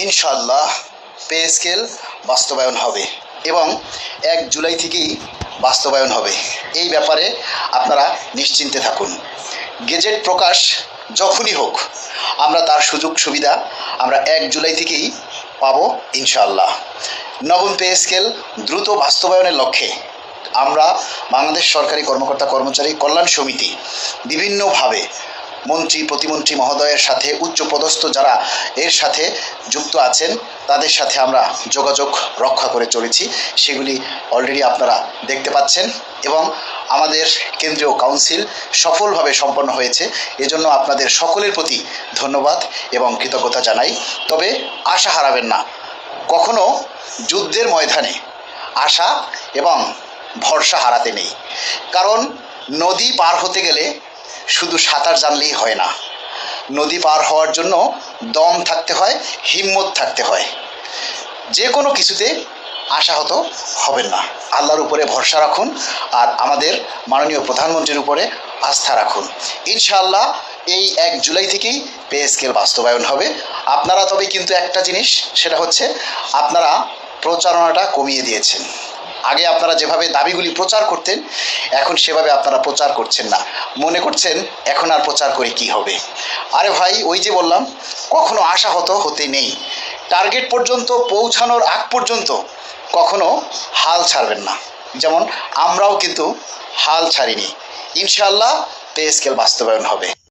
ইনশাআল্লাহ pay scale বাস্তবায়ন হবে এবং 1 জুলাই থেকেই বাস্তবায়ন হবে। এই ব্যাপারে আপনারা নিশ্চিন্তে থাকুন। গেজেট প্রকাশ যখনই হোক আমরা তার সুযোগ সুবিধা আমরা 1 জুলাই থেকেই পাবো ইনশাআল্লাহ। নবম পে স্কেল দ্রুত বাস্তবায়নের লক্ষ্যে আমরা বাংলাদেশ সরকারি কর্মকর্তা কর্মচারী কল্যাণ সমিতি বিভিন্নভাবে মন্ত্রী প্রতিমন্ত্রী মহোদয়ের সাথে উচ্চপদস্থ যারা এর সাথে যুক্ত আছেন তাদের সাথে আমরা যোগাযোগ রক্ষা করে চলেছি। সেগুলি অলরেডি আপনারা দেখতে পাচ্ছেন এবং আমাদের কেন্দ্রীয় কাউন্সিল সফলভাবে সম্পন্ন হয়েছে। এজন্য আপনাদের সকলের প্রতি ধন্যবাদ এবং কৃতজ্ঞতা জানাই। তবে আশা হারাবেন না, কখনো যুদ্ধের ময়দানে আশা এবং ভরসা হারাতে নেই। কারণ নদী পার হতে গেলে শুধু সাঁতার জানলেই হয় না, নদী পার হওয়ার জন্য দম থাকতে হয়, হিম্মত থাকতে হয়। যে কোনো কিছুতে আশাহত হবেন না, আল্লাহর উপরে ভরসা রাখুন আর আমাদের মাননীয় প্রধানমন্ত্রীর উপরে আস্থা রাখুন। ইনশাআল্লাহ এই 1 জুলাই থেকেই পে স্কেল বাস্তবায়ন হবে। আপনারা তবে কিন্তু একটা জিনিস, সেটা হচ্ছে আপনারা প্রচারণাটা কমিয়ে দিয়েছেন। আগে আপনারা যেভাবে দাবিগুলি প্রচার করতেন এখন সেভাবে আপনারা প্রচার করছেন না, মনে করছেন এখন আর প্রচার করে কি হবে। আরে ভাই, ওই যে বললাম, কখনো আশাহত হতে নেই। টার্গেট পর্যন্ত পৌঁছানোর আগ পর্যন্ত কখনো হাল ছাড়বেন না, যেমন আমরাও কিন্তু হাল ছাড়িনি। ইনশাআল্লাহ পে স্কেল বাস্তবায়ন হবে।